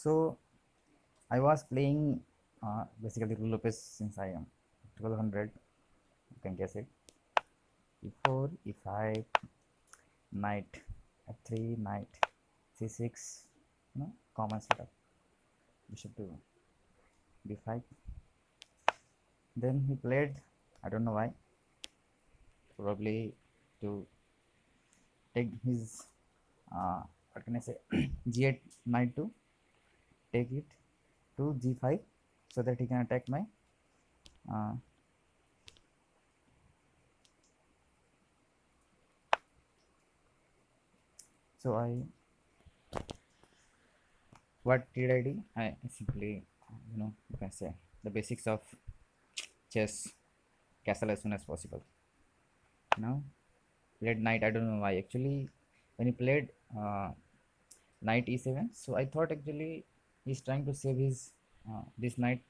So I was playing basically rule of since I am 1200. You can guess it. E4, E5, knight F3, knight C6. Common setup. Bishop to B5. Then he played. I don't know why. Probably to take his what can I say G8 knight to take it to G5 so that he can attack my uh, so I what did I do? I simply you can say the basics of chess castle as soon as possible. Now played knight. I don't know why actually when he played knight e7. So I thought actually he's trying to save his this knight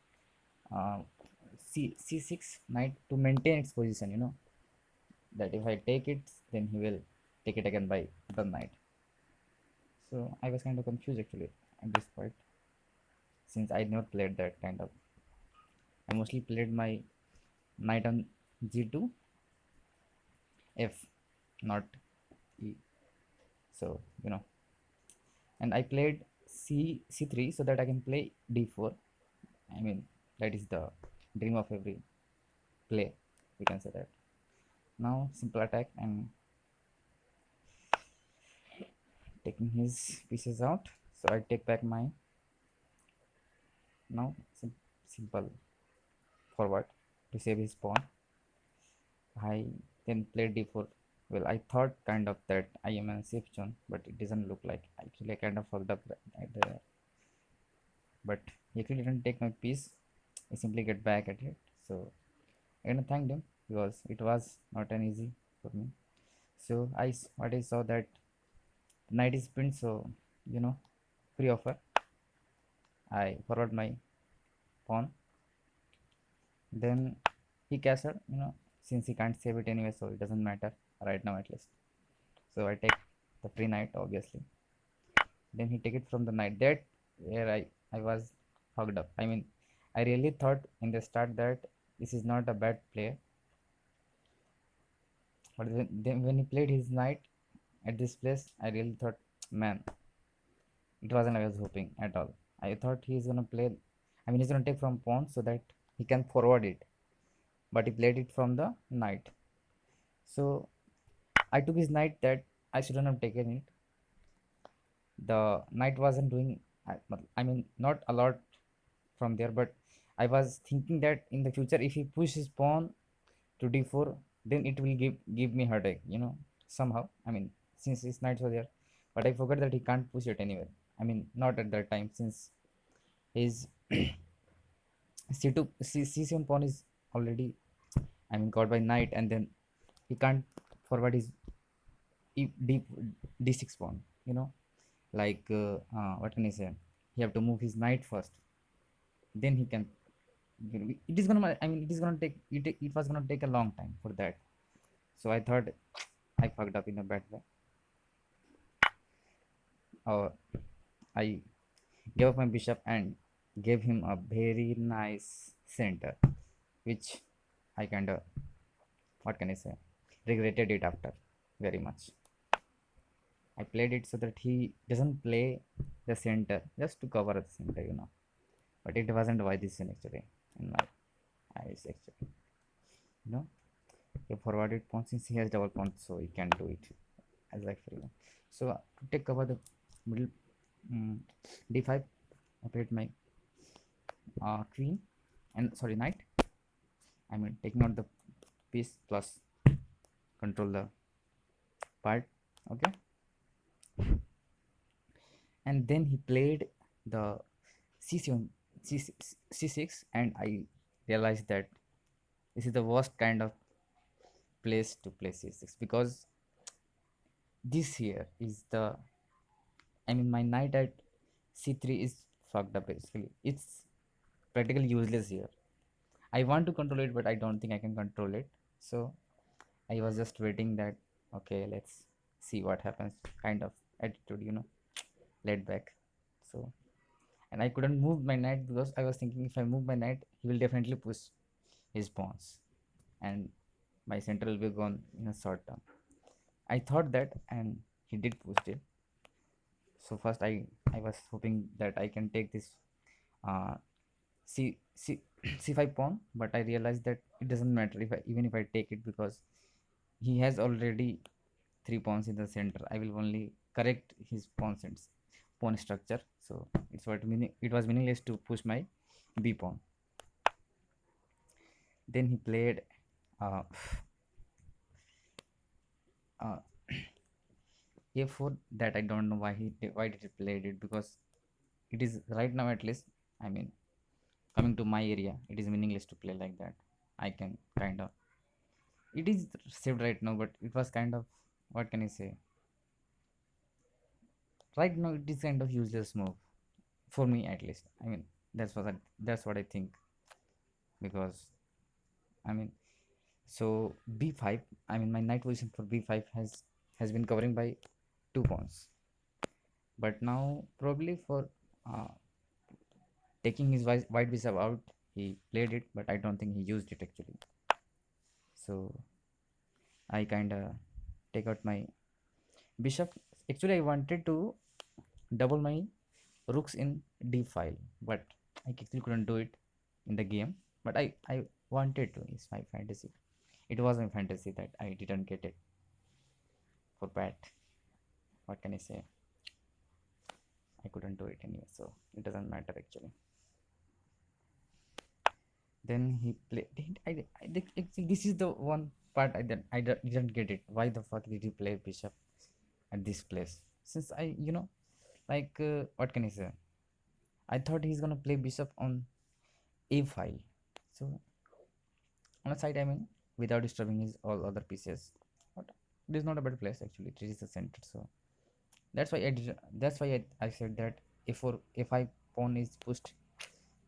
uh, c6 knight to maintain its position. That if I take it, then he will take it again by the knight. So I was kind of confused actually at this point since I never played that kind of. I mostly played my knight on g2 f, not e. So and I played c3 so that I can play d4. I mean that is the dream of every play. We can say that. Now simple attack and taking his pieces out. So I take back my now simple forward to save his pawn. I then played d4. Well, I thought kind of that I am in safe zone, but it doesn't look like. Actually, I kind of fucked up there. But he actually didn't take my piece. I simply get back at it. So I thanked him because it was not an easy for me. So what I saw that knight is pinned. So free offer. I forward my pawn. Then he castled. Since he can't save it anyway, so it doesn't matter right now at least. So I take the free knight obviously. Then he take it from the knight. That where I was fucked up. I mean, I really thought in the start that this is not a bad play, but then when he played his knight at this place, I really thought, man, it wasn't I was hoping at all. I thought he's gonna play. I mean, he's gonna take from pawn so that he can forward it, but he played it from the knight. So I took his knight that I shouldn't have taken it. The knight wasn't doing I mean not a lot from there, but I was thinking that in the future if he pushes pawn to d4, then it will give me headache, somehow. I mean, since his knights were there, but I forgot that he can't push it anywhere. I mean, not at that time since his c2 c7 pawn is already, I mean, got by knight, and then he can't forward his d6 pawn, like what can I say, he have to move his knight first, then he can, it is gonna, I mean, it is gonna take it was gonna take a long time for that. So I thought I fucked up in a bad way, or I gave up my bishop and gave him a very nice center, which I kind of, what can I say, regretted it after very much. I played it so that he doesn't play the center just to cover the center, but it wasn't why this actually in my eyes actually, you know a forwarded pawn, since he has double pawn, so he can do it as like free one. So to take cover the middle, um, d5, I played my queen, and sorry, knight. I mean, taking out the piece plus control the part. Okay, and then he played the c7, c6, and I realized that this is the worst kind of place to play c6, because this here is the, I mean, my knight at c3 is fucked up basically. It's practically useless here. I want to control it, but I don't think I can control it. So I was just waiting that, okay, let's see what happens kind of attitude, laid back. So and I couldn't move my knight because I was thinking if I move my knight, he will definitely push his pawns, and my center will be gone in a short term. I thought that, and he did push it. So first, I was hoping that I can take this uh, c c5 pawn, but I realized that it doesn't matter if even if I take it, because he has already three pawns in the center. I will only correct his pawn structure. So it was meaningless to push my b pawn. Then he played uh, uh, a4. That I don't know why did he played it, because it is right now, at least, I mean, coming to my area, it is meaningless to play like that. I can kind of, it is saved right now, but it was kind of, what can I say, right now it is kind of useless move for me, at least. I mean, that's what I think, because I mean, so b5, I mean, my knight position for b5 has been covering by two pawns, but now probably for uh, taking his white bishop out, he played it, but I don't think he used it actually. So I kind of take out my bishop. Actually, I wanted to double my rooks in d file, but I actually couldn't do it in the game. But I wanted to. It's my fantasy. It was my fantasy that I didn't get it for bad. What can I say? I couldn't do it anyway, so it doesn't matter actually. Then he played. Actually, this is the one part didn't get it. Why the fuck did he play bishop at this place? Since like, what can I say? I thought he's gonna play bishop on a file. So on a side, I mean, without disturbing his all other pieces. But it is not a bad place actually. It is the center. So that's why I did. That's why I said that a4 a5 pawn is pushed.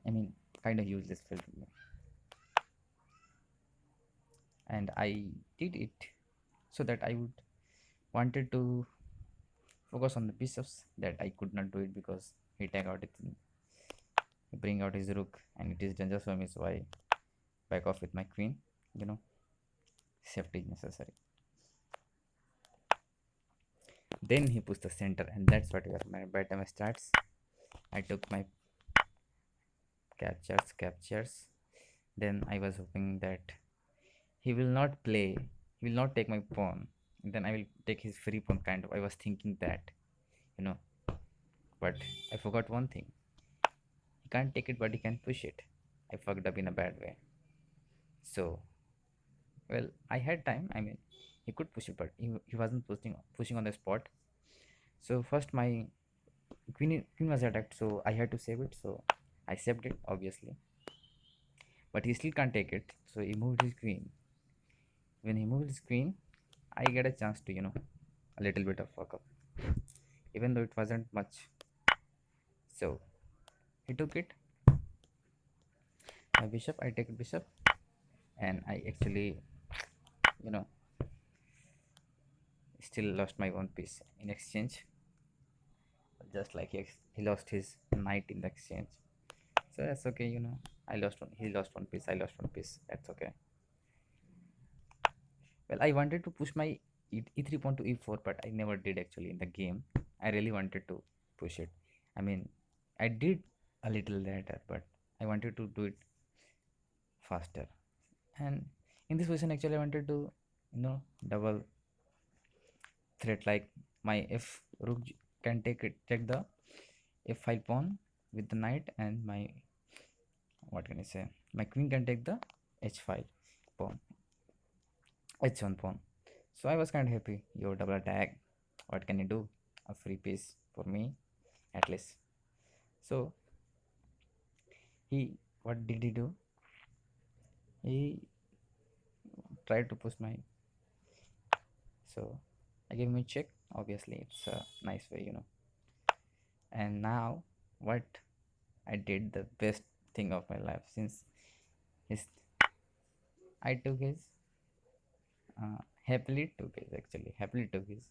I mean, kind of useless for me, and I did it so that I would wanted to focus on the bishops. That I could not do it because he take out it, he bring out his rook, and it is dangerous for me. So I back off with my queen. You know, safety is necessary. Then he pushed the center, and that's what where my bad time starts. I took my captures. Then I was hoping that he will not play, he will not take my pawn. Then I will take his free pawn, kind of. I was thinking that, you know, but I forgot one thing. He can't take it, but he can push it. I fucked up in a bad way. So, well, I had time. I mean, he could push it, but he wasn't pushing on the spot. So first my queen was attacked, so I had to save it. So I saved it, obviously, but he still can't take it. So he moved his queen. When he moved his queen, I get a chance to, a little bit of fuck up, even though it wasn't much. So he took it. My bishop, I take bishop, and I actually, you know, still lost my one piece in exchange. Just like he lost his knight in the exchange. So that's okay, I lost one. He lost one piece. I lost one piece. That's okay. Well, I wanted to push my e3 pawn to e4, but I never did actually in the game. I really wanted to push it. I mean, I did a little later, but I wanted to do it faster. And in this position, actually, I wanted to, double threat, like my f rook can take the f5 pawn with the knight, and my, what can I say? My queen can take the h5 pawn, h1 pawn. So I was kind of happy. Your double attack. What can you do? A free piece for me, at least. So he, what did he do? He tried to push my. So I gave him a check. Obviously, it's a nice way. And now, what I did the best thing of my life, since his, I took his, happily took his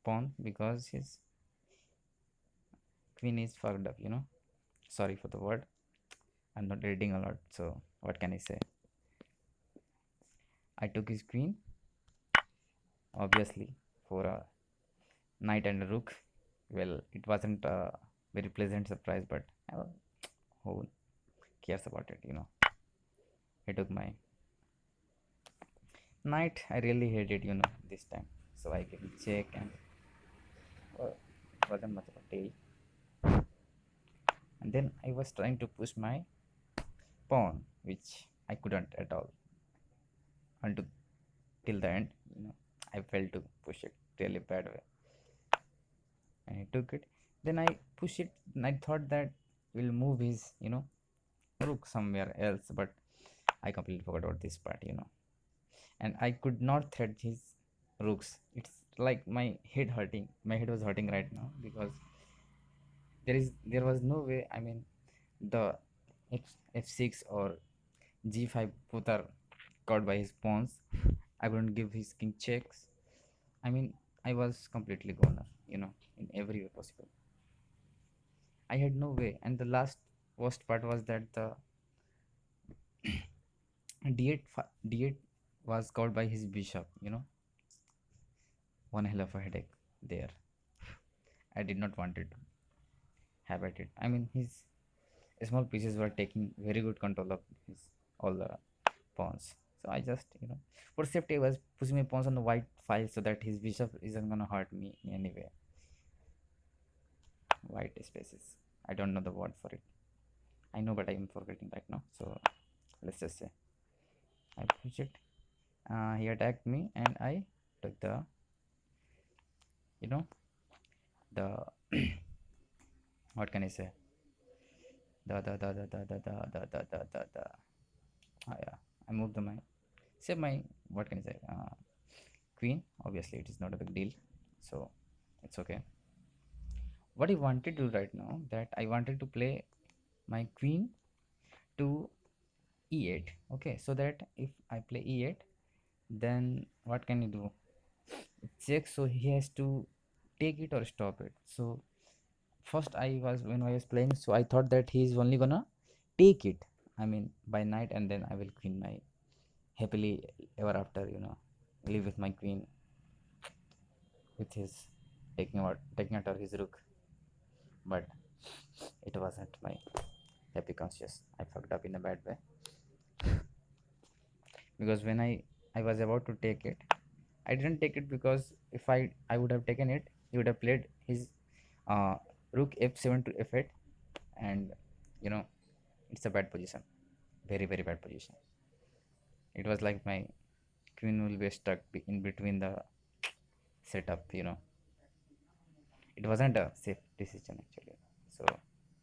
pawn, because his queen is fucked up, Sorry for the word. I'm not reading a lot, so what can I say? I took his queen, obviously, for a knight and a rook. Well, it wasn't a very pleasant surprise, but who cares about it? I took my knight. I really hate it, this time. So I can check, and it wasn't much of a deal. And then I was trying to push my pawn, which I couldn't at all until till the end. I failed to push it really bad way, and I took it. Then I push it, and I thought that will move his rook somewhere else, but I completely forgot about this part. And I could not thread his rooks. It's like my head hurting. My head was hurting right now because there was no way. I mean, the f6 or g5 both are caught by his pawns. I couldn't give his king checks. I mean, I was completely gone, in every way possible. I had no way, and the last worst part was that the d8 was caught by his bishop. One hell of a headache there. I did not want it to have at it. I mean, his small pieces were taking very good control of his all the pawns. So I just for safety, I was pushing my pawns on the white file so that his bishop isn't gonna hurt me in any way. White spaces. I don't know the word for it. I know, but I am forgetting right now. So let's just say I push it. He attacked me, and I took you know, the what can I say? The yeah. I moved my save my what can I say? Queen. Obviously, it is not a big deal, so it's okay. What I wanted to do right now, that I wanted to play my queen to e8. Okay, so that if I play e8, then what can you do? Check, so he has to take it or stop it. So first when I was playing, so I thought that he is only gonna take it. I mean, by knight, and then I will queen my happily ever after, live with my queen with his taking out his rook. But it wasn't my happy conscious. I fucked up in a bad way because when I was about to take it, I didn't take it because if I would have taken it, he would have played his uh, rook f7 to f8, and you know it's a bad position, very very bad position. It was like my queen will be stuck in between the setup. It wasn't a safe decision actually, so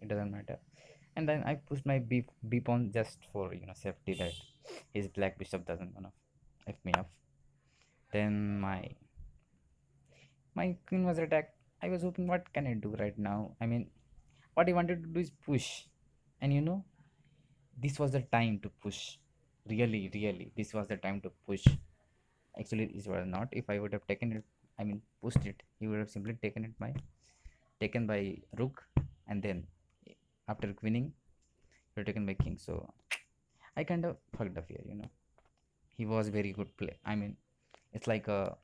it doesn't matter. And then I pushed my b pawn just for safety, that his black bishop doesn't gonna f me up. Then my queen was attacked. I was hoping, what can I do right now? I mean, what I wanted to do is push, and this was the time to push. Really, really, this was the time to push. Actually, this was not. If I would have taken it, I mean pushed it, he would have simply taken by rook, and then after queening, you're taken by king. So I kind of fucked up here. He was very good play. I mean, it's like a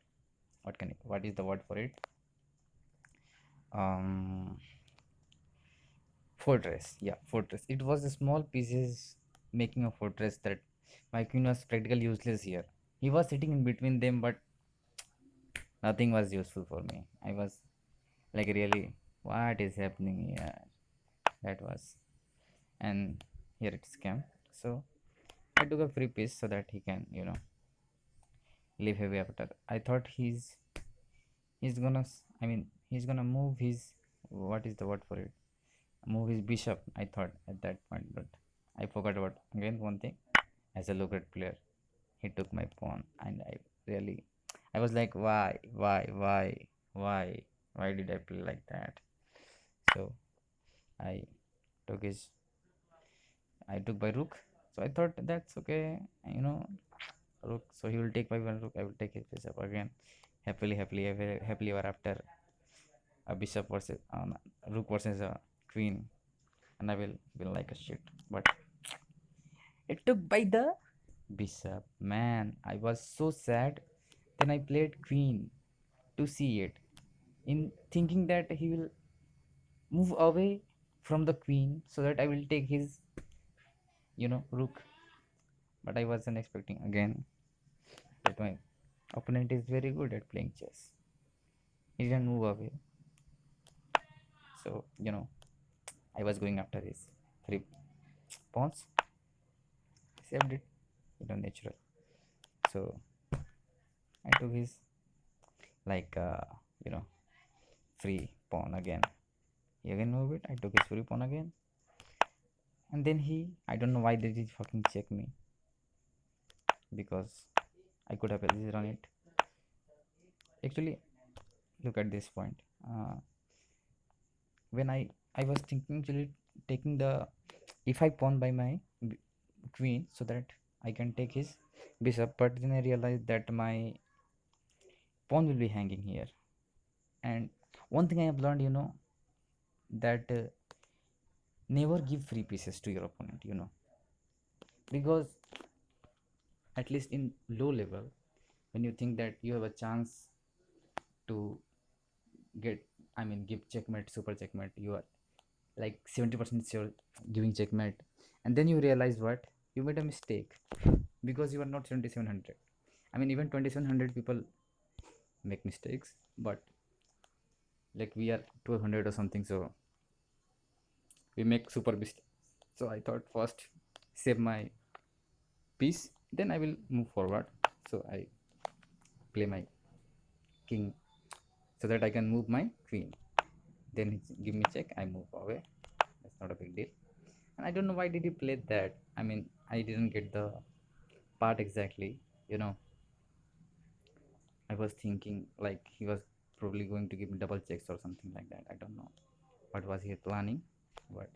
what is the word for it? Um, Fortress. Yeah, fortress. It was a small pieces making a fortress that my queen was practically useless here. He was sitting in between them, but nothing was useful for me. I was like, really, what is happening here? That was, and here it came. So I took a free piece so that he can live heavy after. I thought he's gonna. I mean, he's gonna move his, what is the word for it? Move his bishop. I thought at that point, but I forgot about again one thing. As a low-grade player, he took my pawn, and I was like, why did I play like that? So I took his, I took by rook. So I thought that's okay, rook. So he will take by one rook. I will take his bishop again. Happily ever after. a bishop versus rook versus a queen, and I will win like a shit. But it took by the bishop. Man, I was so sad. Then I played queen to see it, in thinking that he will move away from the queen so that I will take his, rook. But I wasn't expecting again that my opponent is very good at playing chess. He didn't move away. So, I was going after his three pawns. Saved it, natural. So I took his, like, free pawn again. He again moved it. I took his free pawn again. And then I don't know why did he fucking check me, because I could have easily run it. Actually, look at this point. When I was thinking actually taking the e5 pawn by my queen so that I can take his bishop, but then I realized that my pawn will be hanging here. And one thing I have learned, that never give free pieces to your opponent, because at least in low level, when you think that you have a chance to get, I mean, give checkmate, super checkmate, you are like 70% sure giving checkmate, and then you realize what you made a mistake, because you are not 7700. I mean, even 2700 people make mistakes, but like we are 1200 or something, so we make super mistake. So I thought first save my piece, then I will move forward. So I play my king so that I can move my queen. Then he give me check, I move away. That's not a big deal. And I don't know why did he play that. I mean, I didn't get the part exactly. You know, I was thinking like he was probably going to give me double checks or something like that. I don't know what was he planning, but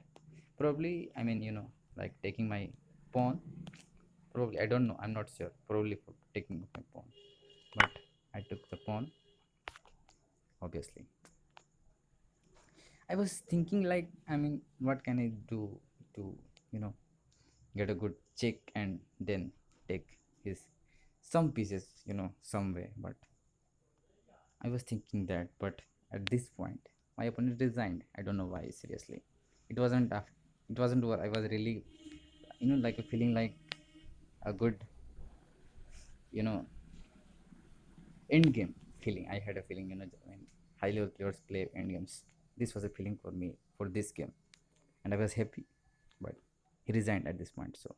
probably, I mean, like taking my pawn. Probably, I don't know. I'm not sure. Probably for taking my pawn, but I took the pawn. Obviously, I was thinking like, I mean, what can I do to, you know, get a good check and then take his some pieces, some way. But I was thinking that, but at this point, my opponent resigned. I don't know why. Seriously, it wasn't. It wasn't what I was really, like a feeling like a good, you know, end game feeling. I had a feeling, when high level players play end games. This was a feeling for me for this game, and I was happy. But he resigned at this point. So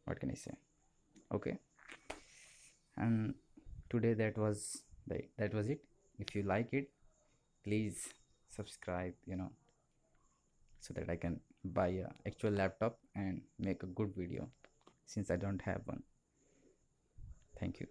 what can I say? Okay, and today that was it. If you like it, please subscribe. So that I can buy a actual laptop and make a good video, since I don't have one. Thank you.